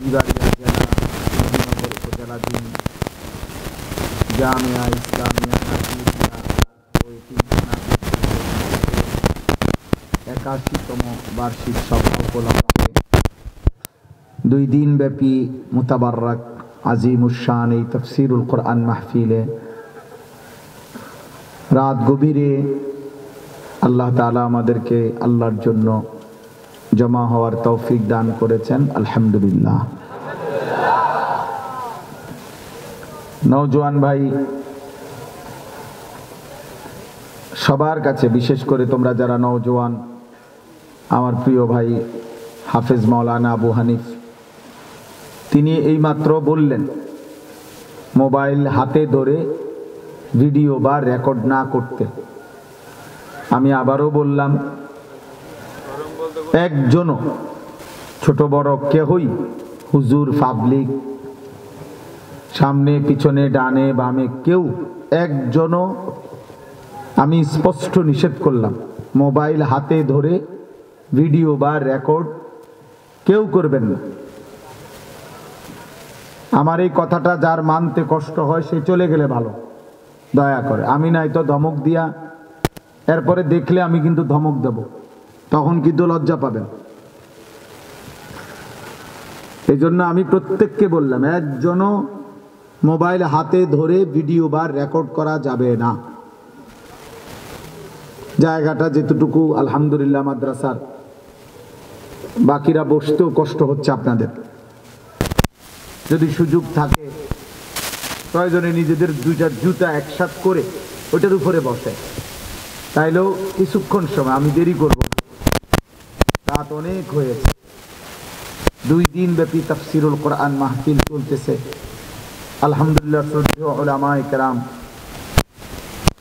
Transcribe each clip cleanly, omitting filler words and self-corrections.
বিবাড়িয়া জেলা নবীনগর উপজেলাধীন জামিয়া ইসলামিয়া নাজিরিয়া ও এতিমখানার 81তম বার্ষিক সভা উপলক্ষে 2 দিনব্যাপী মুতাবাররাক আজিমুশ-শান এই তাফসীরুল কোরআন মাহফিলে রাত গভীরে আল্লাহ তাআলা আমাদেরকে আল্লাহর জন্য জমা হওয়ার তৌফিক দান করেছেন, আলহামদুলিল্লাহ। নওজোয়ান ভাই সবার কাছে, বিশেষ করে তোমরা যারা নওজোয়ান, আমার প্রিয় ভাই হাফেজ মাওলানা আবু হানিফ, তিনি এইমাত্র বললেন মোবাইল হাতে ধরে ভিডিও বা রেকর্ড না করতে। আমি আবারও বললাম, একজনও ছোট বড় কেহই হুজুর, পাবলিক, সামনে পিছনে ডানে বামে কেউ একজনও, আমি স্পষ্ট নিষেধ করলাম মোবাইল হাতে ধরে ভিডিও বা রেকর্ড কেউ করবেন না। আমার এই কথাটা যার মানতে কষ্ট হয় সে চলে গেলে ভালো, দয়া করে। আমি নাই তো ধমক দিয়া, এরপরে দেখলে আমি কিন্তু ধমক দেব, তখন কিন্তু লজ্জা পাবেন। এই জন্য আমি প্রত্যেককে বললাম, একজনও মোবাইল হাতে ধরে ভিডিও বা রেকর্ড করা যাবে না। জায়গাটা যেতটুকু আলহামদুলিল্লাহ মাদ্রাসার, বাকিরা বসতেও কষ্ট হচ্ছে আপনাদের। যদি সুযোগ থাকে প্রয়োজনে নিজেদের 2টা জুতা একসাথ করে ওইটার উপরে বসে, তাইলেও কিছুক্ষণ সময়, আমি দেরি করব, রাত অনেক হয়েছে। 2 দিন ব্যাপী তাফসীরুল কোরআন মাহফিল চলতেছে, আলহামদুলিল্লাহ। শ্রদ্ধেয় উলামায়ে কেরাম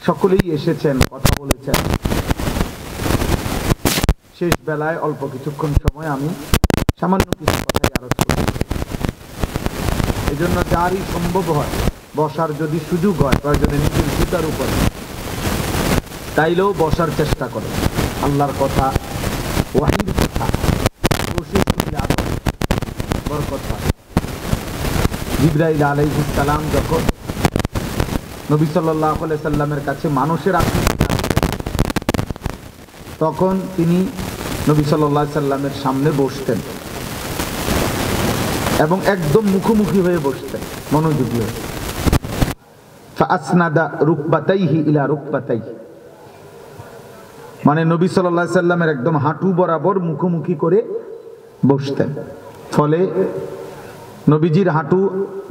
সকলেই এসেছেন, কথা বলেছেন। শেষ বেলায় অল্প কিছুক্ষণ সময় আমি সামান্য কিছু কথাই আলোচনা করব। এই জন্য যারই সম্ভব হয়, বসার যদি সুযোগ হয়, প্রয়োজনে নিজের জুতার উপরে, তাইলেও বসার চেষ্টা করে। আল্লাহর কথা, ওয়াহির কথা বসে শুনলে আরো বরকত হয়। জিবরাইল আলাইহিস সালাম যখন নবী সাল্লাল্লাহু আলাইহি সাল্লামের কাছে মানুষের আকৃতিতে আসতেন, তখন তিনি নবী সাল্লাল্লাহু আলাইহি সাল্লামের সামনে বসতেন এবং একদম মুখোমুখি হয়ে বসতেন, মনোযোগী হয়ে। ফাআসনাদা রুকবাতাইহি ইলা রুকবাতাইহি, মানে নবী সাল্লাল্লাহু আলাইহি সাল্লামের একদম হাঁটু বরাবর মুখোমুখি করে বসতেন। ফলে নবীজির হাঁটু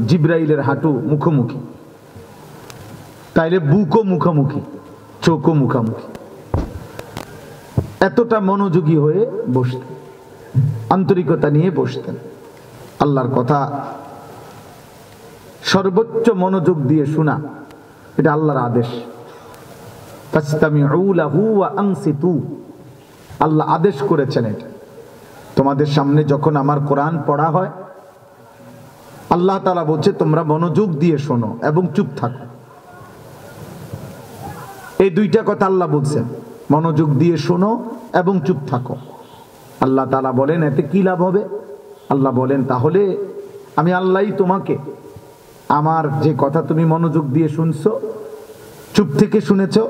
জিবরাইলের হাঁটু মুখোমুখি, তাইলে বুকও মুখোমুখি, চোখও মুখোমুখি। এতটা মনোযোগী হয়ে বসতেন, আন্তরিকতা নিয়ে বসতেন। আল্লাহর কথা সর্বোচ্চ মনোযোগ দিয়ে শোনা, এটা আল্লাহর আদেশ। ফাসতামিউ লাহু ওয়া আনসিতু, আল্লাহ আদেশ করেছেন এটা। তোমাদের সামনে যখন আমার কোরআন পড়া হয়, আল্লাহ তাআলা বলছে তোমরা মনোযোগ দিয়ে শোনো এবং চুপ থাকো। এই 2টা কথা আল্লাহ বলছেন, মনোযোগ দিয়ে শোনো এবং চুপ থাকো। আল্লাহ তাআলা বলেন এতে কি লাভ হবে? আল্লাহ বলেন তাহলে আমি আল্লাহই তোমাকে, আমার যে কথা তুমি মনোযোগ দিয়ে শুনছো, চুপ থেকে শুনেছো,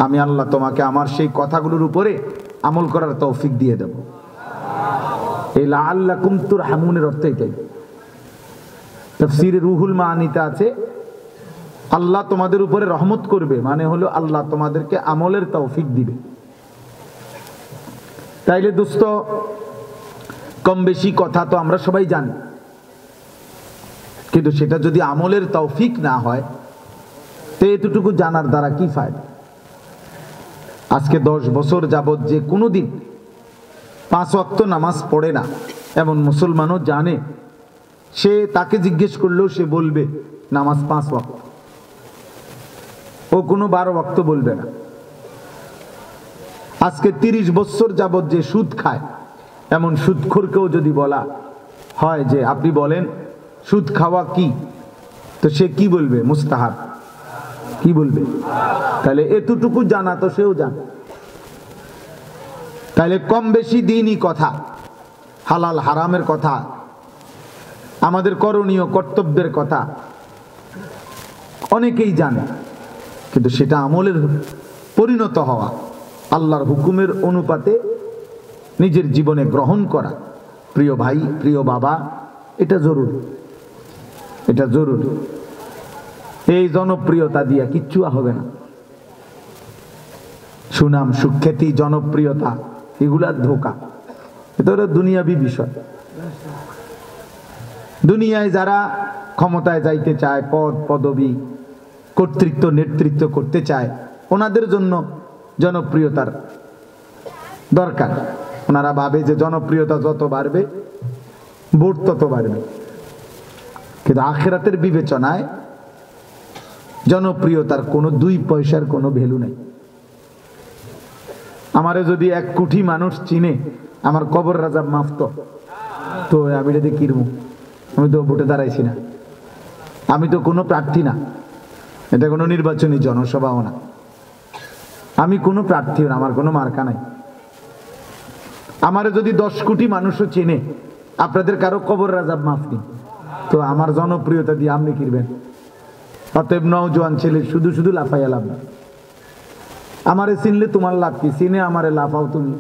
আমি আল্লাহ তোমাকে আমার সেই কথাগুলোর উপরে আমল করার তৌফিক দিয়ে দেব। এই লাআল্লাকুম তুরহামুনের অর্থ এটাই। তাফসীরে রুহুল মাআনিতে আছে আল্লাহ তোমাদের উপরে রহমত করবে, মানে হলো আল্লাহ তোমাদেরকে আমলের তৌফিক দিবে। তাইলে দোস্ত, কম বেশি কথা তো আমরা সবাই জানি, কিন্তু সেটা যদি আমলের তৌফিক না হয়, তো এতটুকু জানার দ্বারা কি ফায়দা? আজকে 10 বছর যাবত যে কোনোদিন 5 ওয়াক্ত নামাজ পড়ে না এমন মুসলমানও জানে, সে তাকে জিজ্ঞেস করলেও সে বলবে নামাজ 5 ওয়াক্ত, ও কোনো 12 ওয়াক্ত বলবে না। আজকে 30 বছর যাবত যে সুদ খায় এমন সুদখোরকেও যদি বলা হয় যে আপনি বলেন সুদ খাওয়া কি, তো সে কি বলবে? মুস্তাহাব। কি বলবে? তাহলে এতটুকু জানা তো সেও জানে। তাহলে কম বেশি দিনই কথা, হালাল হারামের কথা আমাদের করণীয় কর্তব্যের কথা অনেকেই জানে, কিন্তু সেটা আমলের পরিণত হওয়া, আল্লাহর হুকুমের অনুপাতে নিজের জীবনে গ্রহণ করা, প্রিয় ভাই প্রিয় বাবা, এটা জরুরি, এটা জরুরি। এই জনপ্রিয়তা দিয়া কিচ্ছু হবে না। সুনাম, সুখ্যাতি, জনপ্রিয়তা এগুলার ধোঁকা, এটা হলো দুনিয়াবি বিষয়। দুনিয়ায় যারা ক্ষমতায় যাইতে চায়, পদ পদবী কর্তৃত্ব নেতৃত্ব করতে চায়, ওনাদের জন্য জনপ্রিয়তার দরকার। ওনারা ভাবে যে জনপ্রিয়তা যত বাড়বে ভোট তত বাড়বে, কিন্তু আখিরাতের বিবেচনায় জনপ্রিয়তার কোনো 2 পয়সার কোনো ভ্যালু নাই। আমারে যদি 1 কোটি মানুষ চিনে, আমার কবর রাজাব মাফ তো আমি এটা দিয়ে কিরবো? আমি তো ভোটে দাঁড়াইছি না, আমি তো কোনো প্রার্থী না, এটা কোনো নির্বাচনী জনসভাও না, আমি কোনো প্রার্থীও না, আমার কোনো মার্কা নাই। আমারে যদি 10 কোটি মানুষও চেনে, আপনাদের কারো কবর রাজাব মাফ নেই, তো আমার জনপ্রিয়তা দিয়ে আপনি কিনবেন? অতএব নওজোয়ান ছেলে শুধু শুধু লাফাইয়া লাভ না। আমারে চিনলে তোমার লাভ কি? চিনে আমারে লাফাও তুমি,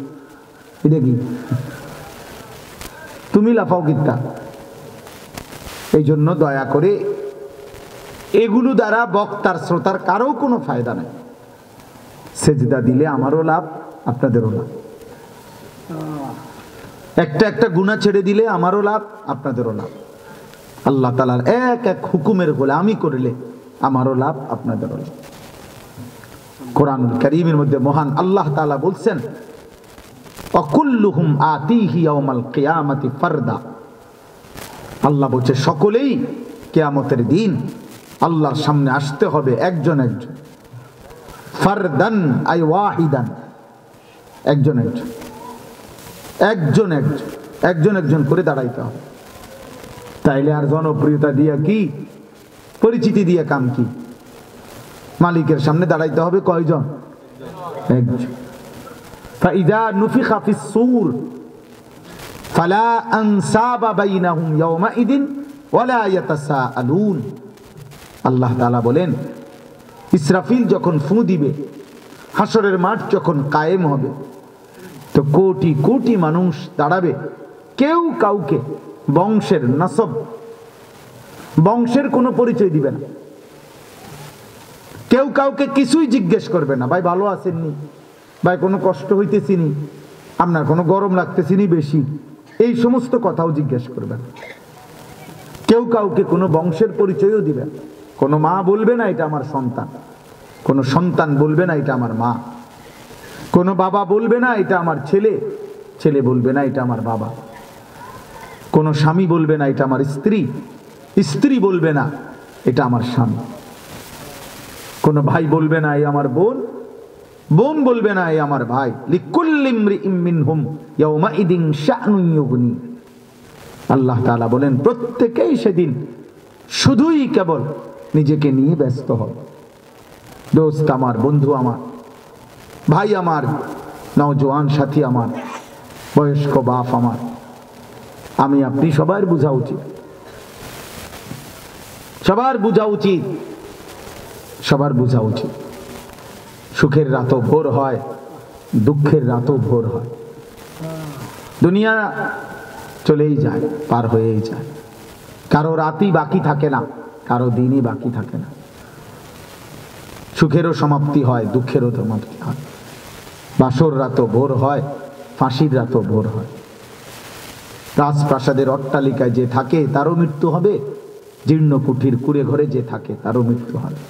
এটা কি? তুমি লাফাও কিতা? এই জন্য দয়া করে এগুলো দ্বারা বক্তার শ্রোতার কারো কোনো ফায়দা নেই। সেজদা দিলে আমারও লাভ, আপনাদেরও লাভ। একটা একটা গুনাহ ছেড়ে দিলে আমারও লাভ, আপনাদেরও লাভ। আল্লাহ তাআলার এক এক হুকুমের গোলামি করলে আমারও লাভ, আপনাদেরও লাভ। কোরআনুল কারীমের মধ্যে মহান আল্লাহ তাআলা বলছেন, অকুল্লুহুম আতিহি ইয়াউমাল কিয়ামাতি ফারদা। আল্লাহ বলছে সকলেই কিয়ামতের দিন আল্লাহর সামনে আসতে হবে একজন একজন। ফারদান আই ওয়াহিদান, একজন একজন, একজন একজন, একজন একজন করে দাঁড়াইতে হবে। তাইলে আর জনপ্রিয়তা দিয়া কি, পরিচিতি দিয়া কাম কি? মালিকের সামনে দাঁড়াইতে হবে কয়জন? একজন। ফাইযা নুফিখা ফিস সূর ফালা আনসাবা বাইনাহুম ইয়াওমাইদিন ওয়ালা ইয়াতাসাআলুন। আল্লাহ তাআলা বলেন, ইসরাফিল যখন ফু দিবে, হাসরের মাঠ যখন কায়েম হবে, তো কোটি কোটি মানুষ দাঁড়াবে, কেউ কাউকে বংশের নাসব, বংশের কোনো পরিচয় দিবে না, কেউ কাউকে কিছুই জিজ্ঞেস করবে না। ভাই ভালো আছেননি? ভাই কোনো কষ্ট হইতেছিনি? আপনার কোনো গরম লাগতেছিনি বেশি? এই সমস্ত কথাও জিজ্ঞেস করবে না। কেউ কাউকে কোনো বংশের পরিচয়ও দিবে না। কোনো মা বলবে না এটা আমার সন্তান, কোনো সন্তান বলবে না এটা আমার মা, কোনো বাবা বলবে না এটা আমার ছেলে, ছেলে বলবে না এটা আমার বাবা, কোনো স্বামী বলবে না এটা আমার স্ত্রী, স্ত্রী বলবে না এটা আমার স্বামী, কোনো ভাই বলবে না এই আমার বোন, বোন বলবে না এই আমার ভাই। লিকুল্লি ইমরিইম মিনহুম ইয়াওমাইদিন শা'নুন ইউগনি। আল্লাহ তাআলা বলেন, প্রত্যেকেই সেদিন শুধুই কেবল নিজেকে নিয়ে ব্যস্ত হবে। দোস্ত আমার, বন্ধু আমার, ভাই আমার, নওজোয়ান সাথী আমার, বয়স্ক বাপ আমার, আমি আপনি সবার বোঝা উচিত, সবার বোঝা উচিত, সবার বোঝা উচিত। সুখের রাতও ভোর হয়, দুঃখের রাতও ভোর হয়। দুনিয়া চলেই যায়, পার হয়েই যায়। কারো রাতই বাকি থাকে না, কারো দিনই বাকি থাকে না। সুখেরও সমাপ্তি হয়, দুঃখেরও সমাপ্তি হয়। বাসর রাতও ভোর হয়, ফাঁসির রাতও ভোর হয়। রাজপ্রাসাদের অট্টালিকায় যে থাকে তারও মৃত্যু হবে, জীর্ণ কুঠির কুড়ে ঘরে যে থাকে তারও মৃত্যু হবে।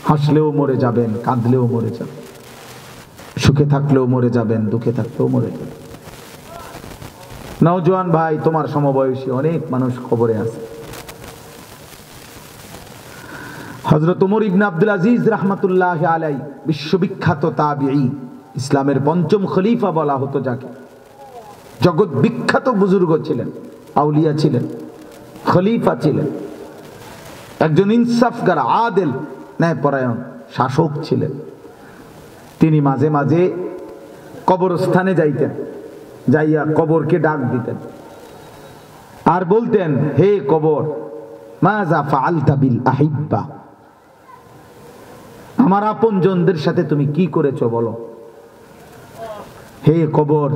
হাসলেও মরে যাবেন, কাঁদলেও মরে যাবেন, সুখে থাকলেও মরে যাবেন, দুঃখে থাকলেও মরে যাবেন। নওজোয়ান ভাই, তোমার সমবয়সী অনেক মানুষ কবরে আছে। হযরত ওমর ইবনে আব্দুল আজিজ রাহমাতুল্লাহি আলাইহি, বিশ্ববিখ্যাত তাবিঈ, ইসলামের পঞ্চম খলিফা বলা হতো যাকে, জগৎ বিখ্যাত বুজুর্গ ছিলেন, আউলিয়া ছিলেন, খলিফা ছিলেন, একজন ইনসাফগার, আদেল, ন্যায়পরায়ণ শাসক ছিলেন। তিনি মাঝে মাঝে কবরস্থানে যাইতেন, যাইয়া কবরকে ডাক দিতেন, আর বলতেন, হে কবর, মাযা ফাআলতা বিল আহিব্বা, আমার আপনজনদের সাথে তুমি কি করেছো বলো। হে কবর,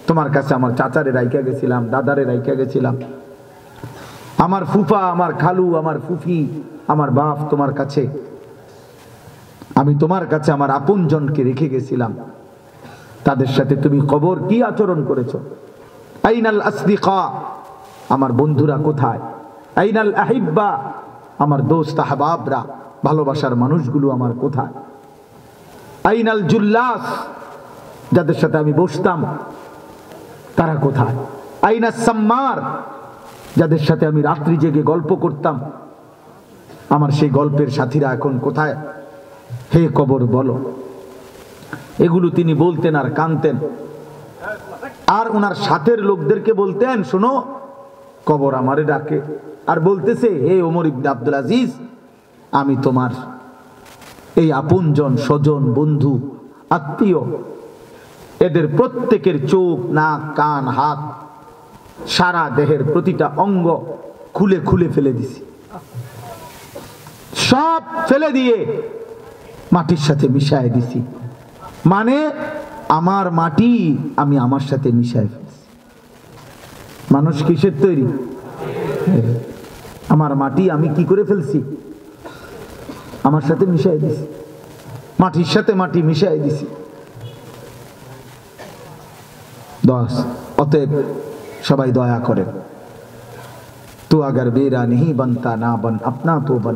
তোমার কাছে আমার চাচারে রাইখা গেছিলাম, দাদারে রাইখা গেছিলাম, আমার ফুফা, আমার খালু, আমার ফুফি, আমার বাপ তোমার কাছে, আমি তোমার কাছে আমার আপনজনকে রেখে গেছিলাম, তাদের সাথে তুমি কবর কি আচরণ করেছো। আইনাল আসদিকা, আমার বন্ধুরা কোথায়। আইনাল আহিব্বা, আমার দোস্ত আহবাবরা, ভালোবাসার মানুষগুলো আমার কোথায়। আইনাল জুল্লাস, যাদের সাথে আমি বসতাম তারা কোথায়। আইনাস সাম্মার, যাদের সাথে আমি রাত্রি জেগে গল্প করতাম, আমার সেই গল্পের সাথীরা এখন কোথায়। হে কবর বলো। এগুলো তিনি বলতেন আর কাঁদতেন। আর ওনার সাথের লোকদেরকে বলতেন, শোনো, কবর আমারে ডাকে, আর বলতেছে, হে ওমর ইবনে আব্দুল আজিজ, আমি তোমার এই আপনজন, স্বজন, বন্ধু, আত্মীয়, এদের প্রত্যেকের চোখ, নাক, কান, হাত, সারা দেহের প্রতিটা অঙ্গ খুলে খুলে ফেলে দিছি, সব ফেলে দিয়ে মাটির সাথে মিশায় দিছি। মানে আমার মাটি আমি আমার সাথে মিশায় ফেলছি। মানুষ কিসের তৈরি? আমার মাটি আমি কি করে ফেলছি? আমার সাথে মিশায় দিছি, মাটির সাথে মাটি মিশায় দিছি। 10, অতএব সবাই দয়া করেন, তো আগার বেরা नहीं बनता ना बन अपना तो बन।